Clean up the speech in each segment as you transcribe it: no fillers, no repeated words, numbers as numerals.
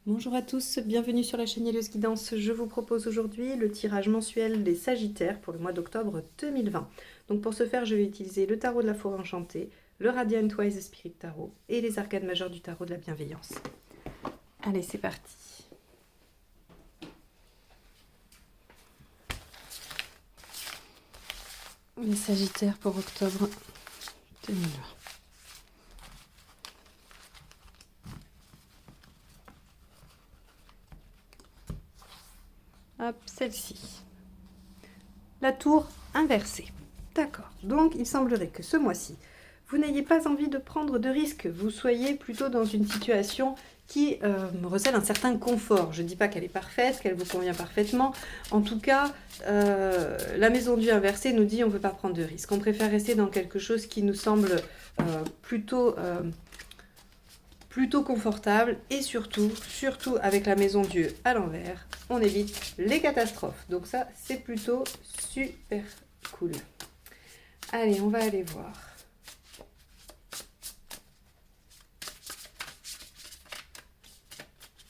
Bonjour à tous, bienvenue sur la chaîne Yellows Guidance. Je vous propose aujourd'hui le tirage mensuel des Sagittaires pour le mois d'octobre 2020. Donc pour ce faire, je vais utiliser le tarot de la forêt enchantée, le Radiant Wise Spirit Tarot et les arcades majeures du tarot de la bienveillance. Allez, c'est parti. Les Sagittaires pour octobre 2020. Hop, celle-ci. La tour inversée. D'accord. Donc, il semblerait que ce mois-ci, vous n'ayez pas envie de prendre de risques. Vous soyez plutôt dans une situation qui recèle un certain confort. Je ne dis pas qu'elle est parfaite, qu'elle vous convient parfaitement. En tout cas, la maison Dieu inversée nous dit on ne veut pas prendre de risques. On préfère rester dans quelque chose qui nous semble plutôt confortable et surtout avec la maison Dieu à l'envers, on évite les catastrophes. Donc ça, c'est plutôt super cool. Allez, on va aller voir.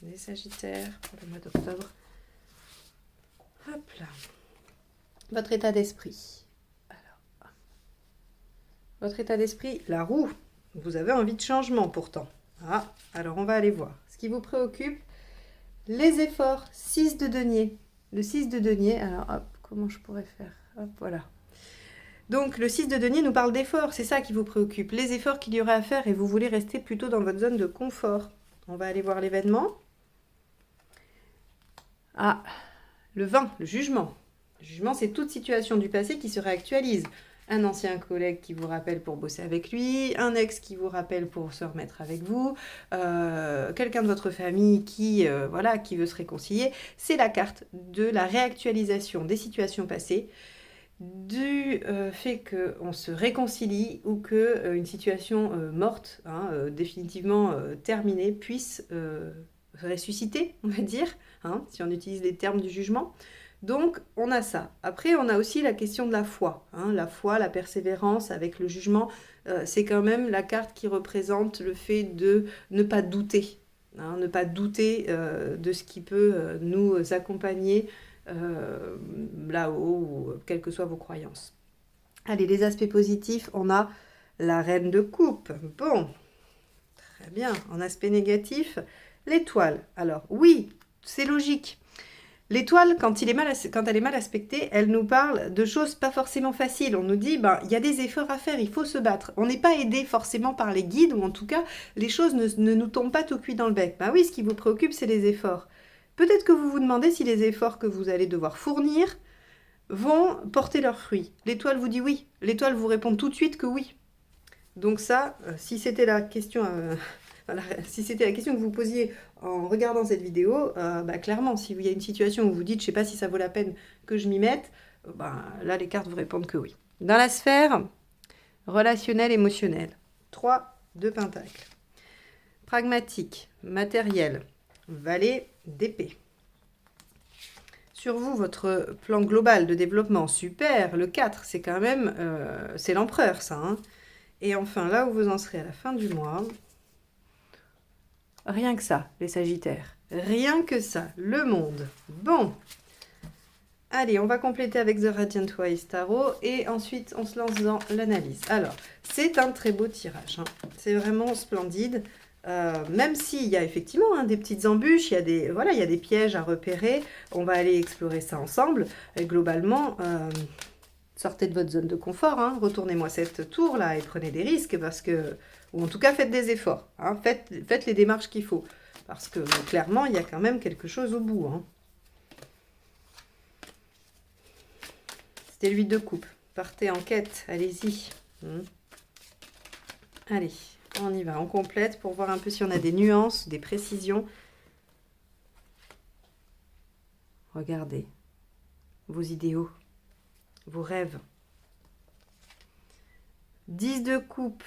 Les Sagittaires pour le mois d'octobre. Hop là. Votre état d'esprit. Alors, votre état d'esprit, la roue. Vous avez envie de changement pourtant. Ah, alors on va aller voir. Ce qui vous préoccupe, les efforts. 6 de denier. Le 6 de denier, alors hop, comment je pourrais faire? Hop, voilà. Donc le 6 de denier nous parle d'efforts, c'est ça qui vous préoccupe. Les efforts qu'il y aurait à faire et vous voulez rester plutôt dans votre zone de confort. On va aller voir l'événement. Ah, le 20, le jugement. Le jugement, c'est toute situation du passé qui se réactualise. Un ancien collègue qui vous rappelle pour bosser avec lui, un ex qui vous rappelle pour se remettre avec vous, quelqu'un de votre famille qui veut se réconcilier. C'est la carte de la réactualisation des situations passées, du fait qu'on se réconcilie ou qu'une situation morte, définitivement terminée, puisse ressusciter, on va dire, si on utilise les termes du jugement. Donc, on a ça. Après, on a aussi la question de la foi. La foi, la persévérance avec le jugement, c'est quand même la carte qui représente le fait de ne pas douter. Ne pas douter de ce qui peut nous accompagner là-haut, ou quelles que soient vos croyances. Allez, les aspects positifs, on a la reine de coupe. Bon, très bien. En aspect négatif, l'étoile. Alors, oui, c'est logique. L'étoile, quand elle est mal aspectée, elle nous parle de choses pas forcément faciles. On nous dit, il y a des efforts à faire, il faut se battre. On n'est pas aidé forcément par les guides, ou en tout cas, les choses ne nous tombent pas tout cuit dans le bec. Oui, ce qui vous préoccupe, c'est les efforts. Peut-être que vous vous demandez si les efforts que vous allez devoir fournir vont porter leurs fruits. L'étoile vous dit oui. L'étoile vous répond tout de suite que oui. Donc ça, si c'était la question... si c'était la question que vous posiez en regardant cette vidéo, clairement, s'il y a une situation où vous dites, je ne sais pas si ça vaut la peine que je m'y mette, là, les cartes vous répondent que oui. Dans la sphère relationnelle, émotionnelle, 3 de pentacles. Pragmatique, matériel, valet d'épée. Sur vous, votre plan global de développement, super, le 4, c'est quand même, c'est l'empereur, ça. Et enfin, là où vous en serez à la fin du mois... Rien que ça, les Sagittaires. Rien que ça, le monde. Bon. Allez, on va compléter avec The Radiant Wise Tarot et ensuite on se lance dans l'analyse. Alors, c'est un très beau tirage. C'est vraiment splendide. Même s'il y a effectivement des petites embûches, il y a des pièges à repérer. On va aller explorer ça ensemble. Et globalement, sortez de votre zone de confort. Retournez-moi cette tour-là et prenez des risques parce que... Ou en tout cas, faites des efforts. Faites les démarches qu'il faut. Parce que clairement, il y a quand même quelque chose au bout. C'était l'huile de coupe. Partez en quête. Allez-y. Allez, on y va. On complète pour voir un peu si on a des nuances, des précisions. Regardez. Vos idéaux. Vos rêves. 10 de coupe.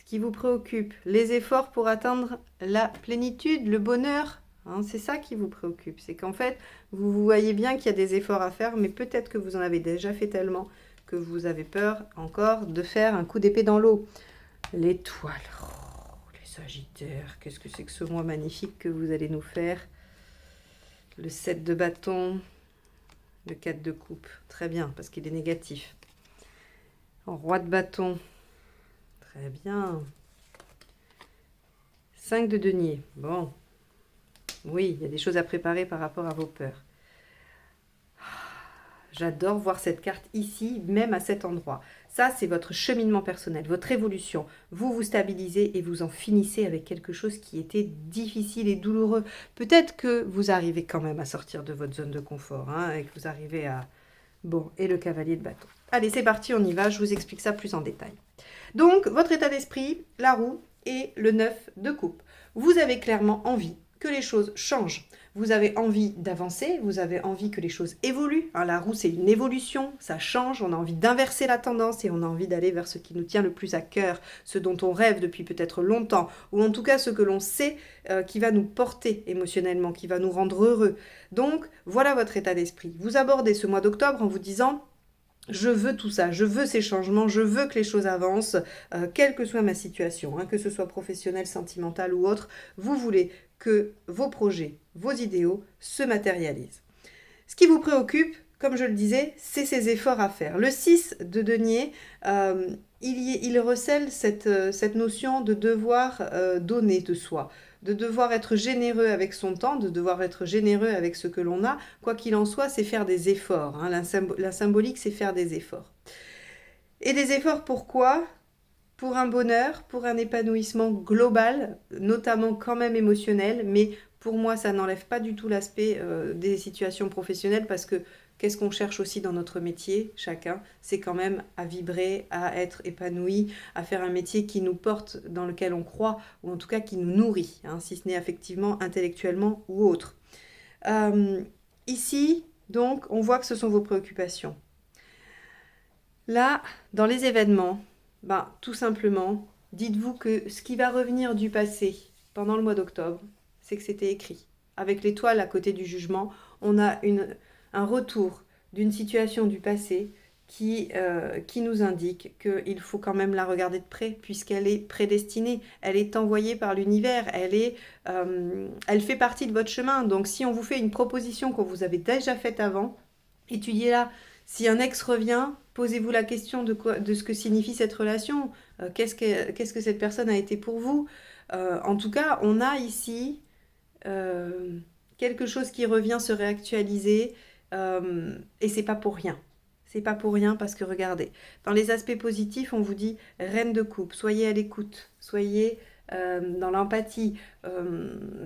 Qui vous préoccupe, les efforts pour atteindre la plénitude, le bonheur, c'est ça qui vous préoccupe. C'est qu'en fait, vous voyez bien qu'il y a des efforts à faire, mais peut-être que vous en avez déjà fait tellement que vous avez peur encore de faire un coup d'épée dans l'eau. L'étoile, les Sagittaires, qu'est-ce que c'est que ce mois magnifique que vous allez nous faire? Le 7 de bâton, le 4 de coupe. Très bien, parce qu'il est négatif. Roi de bâton. Très bien. 5 de denier. Bon. Oui, il y a des choses à préparer par rapport à vos peurs. J'adore voir cette carte ici, même à cet endroit. Ça, c'est votre cheminement personnel, votre évolution. Vous vous stabilisez et vous en finissez avec quelque chose qui était difficile et douloureux. Peut-être que vous arrivez quand même à sortir de votre zone de confort, hein, et que vous arrivez à... Bon, et le cavalier de bâton. Allez, c'est parti, on y va, je vous explique ça plus en détail. Donc, votre état d'esprit, la roue et le 9 de coupe. Vous avez clairement envie que les choses changent. Vous avez envie d'avancer, vous avez envie que les choses évoluent. Hein, la roue, c'est une évolution, ça change, on a envie d'inverser la tendance et on a envie d'aller vers ce qui nous tient le plus à cœur, ce dont on rêve depuis peut-être longtemps, ou en tout cas ce que l'on sait qui va nous porter émotionnellement, qui va nous rendre heureux. Donc, voilà votre état d'esprit. Vous abordez ce mois d'octobre en vous disant... Je veux tout ça, je veux ces changements, je veux que les choses avancent, quelle que soit ma situation, hein, que ce soit professionnelle, sentimentale ou autre, vous voulez que vos projets, vos idéaux se matérialisent. Ce qui vous préoccupe, comme je le disais, c'est ces efforts à faire. Le 6 de denier, il recèle cette notion de devoir donner de soi, de devoir être généreux avec son temps, de devoir être généreux avec ce que l'on a. Quoi qu'il en soit, c'est faire des efforts. Hein. La symbolique, c'est faire des efforts. Et des efforts pourquoi ? Pour un bonheur, pour un épanouissement global, notamment quand même émotionnel, mais pour moi, ça n'enlève pas du tout l'aspect des situations professionnelles parce que qu'est-ce qu'on cherche aussi dans notre métier, chacun, c'est quand même à vibrer, à être épanoui, à faire un métier qui nous porte, dans lequel on croit, ou en tout cas qui nous nourrit, hein, si ce n'est effectivement intellectuellement ou autre. Ici, donc, on voit que ce sont vos préoccupations. Là, dans les événements, tout simplement, dites-vous que ce qui va revenir du passé pendant le mois d'octobre, c'est que c'était écrit. Avec l'étoile à côté du jugement, on a un retour d'une situation du passé qui nous indique qu'il faut quand même la regarder de près, puisqu'elle est prédestinée, elle est envoyée par l'univers, elle fait partie de votre chemin. Donc si on vous fait une proposition qu'on vous avait déjà faite avant, étudiez-la. Si un ex revient, posez-vous la question de ce que signifie cette relation. Qu'est-ce que cette personne a été pour vous ? En tout cas, on a ici quelque chose qui revient se réactualiser et c'est pas pour rien. C'est pas pour rien parce que regardez, dans les aspects positifs, on vous dit reine de coupe, soyez à l'écoute, soyez dans l'empathie,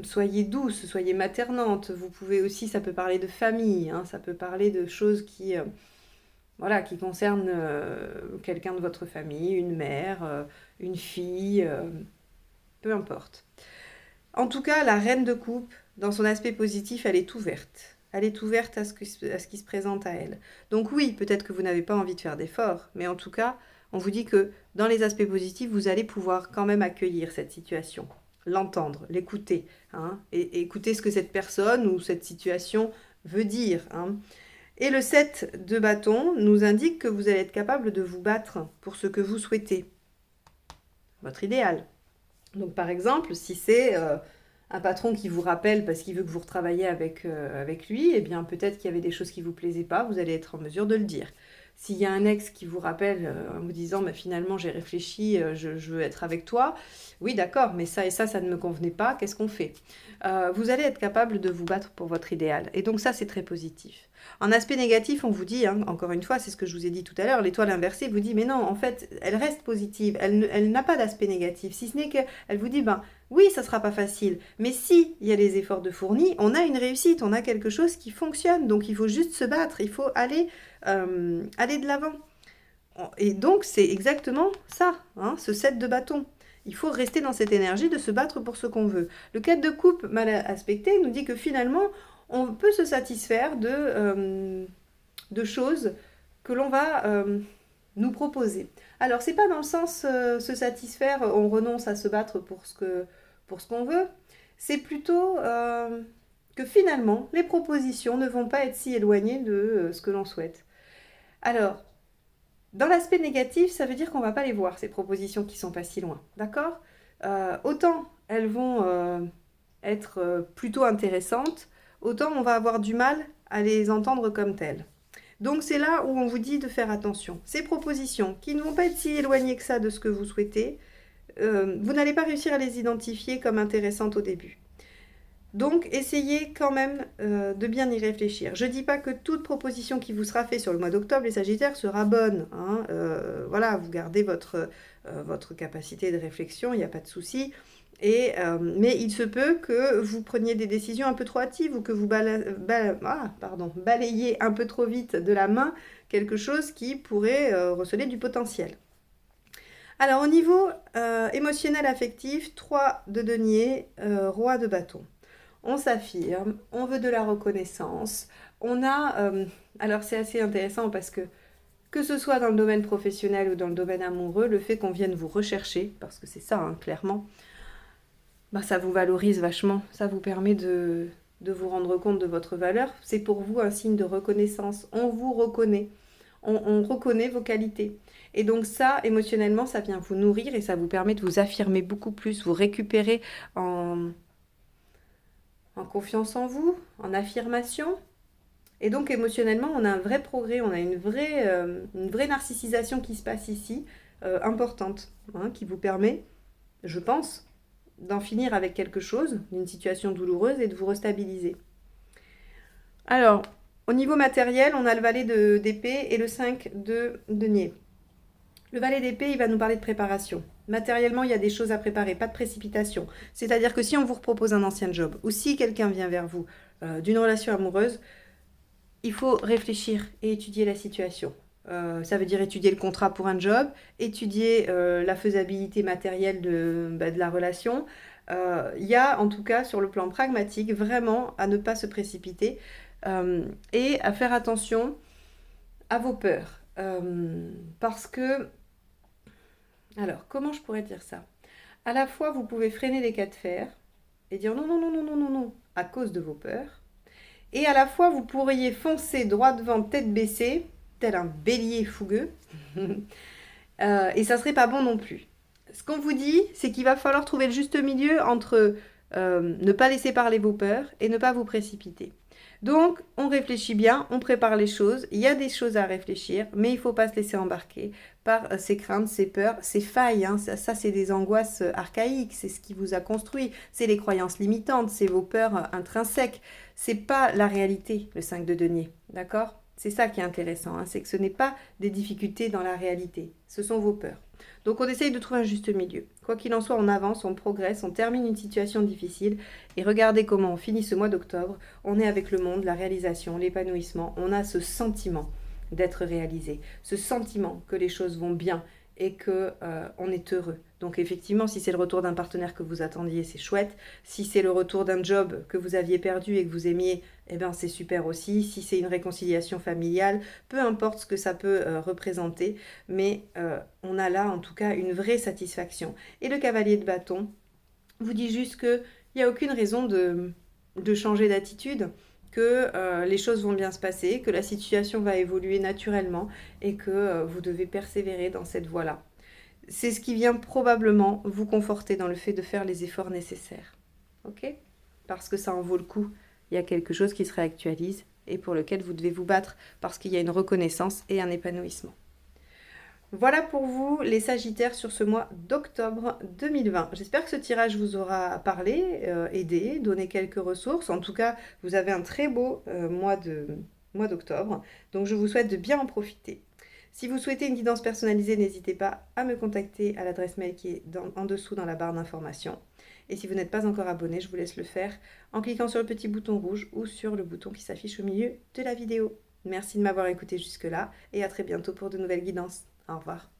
soyez douce, soyez maternante. Vous pouvez aussi, ça peut parler de famille, hein, ça peut parler de choses qui concernent quelqu'un de votre famille, une mère, une fille, peu importe. En tout cas, la reine de coupe, dans son aspect positif, elle est ouverte. Elle est ouverte à ce qui se présente à elle. Donc oui, peut-être que vous n'avez pas envie de faire d'efforts, mais en tout cas, on vous dit que dans les aspects positifs, vous allez pouvoir quand même accueillir cette situation, l'entendre, l'écouter, hein, et écouter ce que cette personne ou cette situation veut dire. Hein. Et le 7 de bâton nous indique que vous allez être capable de vous battre pour ce que vous souhaitez, votre idéal. Donc par exemple, si c'est un patron qui vous rappelle parce qu'il veut que vous retravaillez avec lui, eh bien peut-être qu'il y avait des choses qui ne vous plaisaient pas, vous allez être en mesure de le dire. S'il y a un ex qui vous rappelle en vous disant finalement j'ai réfléchi, je veux être avec toi, oui d'accord, mais ça et ça ne me convenait pas, qu'est-ce qu'on fait ? Vous allez être capable de vous battre pour votre idéal. Et donc ça c'est très positif. En aspect négatif, on vous dit, hein, encore une fois, c'est ce que je vous ai dit tout à l'heure, l'étoile inversée vous dit mais non, en fait, elle reste positive, elle n'a pas d'aspect négatif, si ce n'est qu'elle vous dit oui, ça ne sera pas facile, mais si il y a les efforts de fournis, on a une réussite, on a quelque chose qui fonctionne, donc il faut juste se battre, il faut aller de l'avant. Et donc c'est exactement ça, hein, ce 7 de bâton. Il faut rester dans cette énergie de se battre pour ce qu'on veut. Le 4 de coupe mal aspecté nous dit que finalement, on peut se satisfaire de choses que l'on va nous proposer. Alors, c'est pas dans le sens se satisfaire, on renonce à se battre pour ce qu'on veut. C'est plutôt que finalement, les propositions ne vont pas être si éloignées de ce que l'on souhaite. Alors, dans l'aspect négatif, ça veut dire qu'on ne va pas les voir, ces propositions qui ne sont pas si loin. D'accord ? Autant elles vont être plutôt intéressantes, autant on va avoir du mal à les entendre comme telles. Donc c'est là où on vous dit de faire attention. Ces propositions qui ne vont pas être si éloignées que ça de ce que vous souhaitez, vous n'allez pas réussir à les identifier comme intéressantes au début. Donc, essayez quand même de bien y réfléchir. Je ne dis pas que toute proposition qui vous sera faite sur le mois d'octobre, les Sagittaires, sera bonne. Hein. Voilà, vous gardez votre capacité de réflexion, il n'y a pas de souci. Mais il se peut que vous preniez des décisions un peu trop hâtives ou que vous balayez un peu trop vite de la main quelque chose qui pourrait receler du potentiel. Alors, au niveau émotionnel affectif, 3 de denier, roi de bâton. On s'affirme, on veut de la reconnaissance. On a, alors c'est assez intéressant parce que ce soit dans le domaine professionnel ou dans le domaine amoureux, le fait qu'on vienne vous rechercher, parce que c'est ça, hein, clairement, bah, ça vous valorise vachement. Ça vous permet de vous rendre compte de votre valeur. C'est pour vous un signe de reconnaissance. On vous reconnaît. On reconnaît vos qualités. Et donc ça, émotionnellement, ça vient vous nourrir et ça vous permet de vous affirmer beaucoup plus, vous récupérer en confiance en vous, en affirmation. Et donc émotionnellement, on a un vrai progrès, on a une vraie narcissisation qui se passe ici, importante, hein, qui vous permet, je pense, d'en finir avec quelque chose, d'une situation douloureuse et de vous restabiliser. Alors, au niveau matériel, on a le valet d'épée et le 5 de denier. Le valet d'épée, il va nous parler de préparation. Matériellement, il y a des choses à préparer, pas de précipitation. C'est-à-dire que si on vous propose un ancien job ou si quelqu'un vient vers vous d'une relation amoureuse, il faut réfléchir et étudier la situation. Ça veut dire étudier le contrat pour un job, étudier la faisabilité matérielle de la relation. Il y a en tout cas sur le plan pragmatique vraiment à ne pas se précipiter et à faire attention à vos peurs. Parce que alors, comment je pourrais dire ça? À la fois, vous pouvez freiner les cas de fer et dire non, non, non, non, non, non, non, à cause de vos peurs. Et à la fois, vous pourriez foncer droit devant, tête baissée, tel un bélier fougueux. Et ça serait pas bon non plus. Ce qu'on vous dit, c'est qu'il va falloir trouver le juste milieu entre ne pas laisser parler vos peurs et ne pas vous précipiter. Donc, on réfléchit bien, on prépare les choses, il y a des choses à réfléchir, mais il ne faut pas se laisser embarquer par ces craintes, ces peurs, ces failles. Hein. Ça c'est des angoisses archaïques, c'est ce qui vous a construit, c'est les croyances limitantes, c'est vos peurs intrinsèques. C'est pas la réalité, le 5 de denier, d'accord? C'est ça qui est intéressant, hein, c'est que ce n'est pas des difficultés dans la réalité, ce sont vos peurs. Donc on essaye de trouver un juste milieu. Quoi qu'il en soit, on avance, on progresse, on termine une situation difficile et regardez comment on finit ce mois d'octobre. On est avec le monde, la réalisation, l'épanouissement. On a ce sentiment d'être réalisé, ce sentiment que les choses vont bien et que on est heureux. Donc effectivement, si c'est le retour d'un partenaire que vous attendiez, c'est chouette. Si c'est le retour d'un job que vous aviez perdu et que vous aimiez, eh ben c'est super aussi. Si c'est une réconciliation familiale, peu importe ce que ça peut représenter, mais on a là en tout cas une vraie satisfaction. Et le cavalier de bâton vous dit juste qu'il n'y a aucune raison de changer d'attitude, que les choses vont bien se passer, que la situation va évoluer naturellement et que vous devez persévérer dans cette voie-là. C'est ce qui vient probablement vous conforter dans le fait de faire les efforts nécessaires. Ok? Parce que ça en vaut le coup. Il y a quelque chose qui se réactualise et pour lequel vous devez vous battre parce qu'il y a une reconnaissance et un épanouissement. Voilà pour vous les Sagittaires sur ce mois d'octobre 2020. J'espère que ce tirage vous aura parlé, aidé, donné quelques ressources. En tout cas, vous avez un très beau mois d'octobre. Donc je vous souhaite de bien en profiter. Si vous souhaitez une guidance personnalisée, n'hésitez pas à me contacter à l'adresse mail qui est en dessous dans la barre d'information. Et si vous n'êtes pas encore abonné, je vous laisse le faire en cliquant sur le petit bouton rouge ou sur le bouton qui s'affiche au milieu de la vidéo. Merci de m'avoir écouté jusque-là et à très bientôt pour de nouvelles guidances. Au revoir.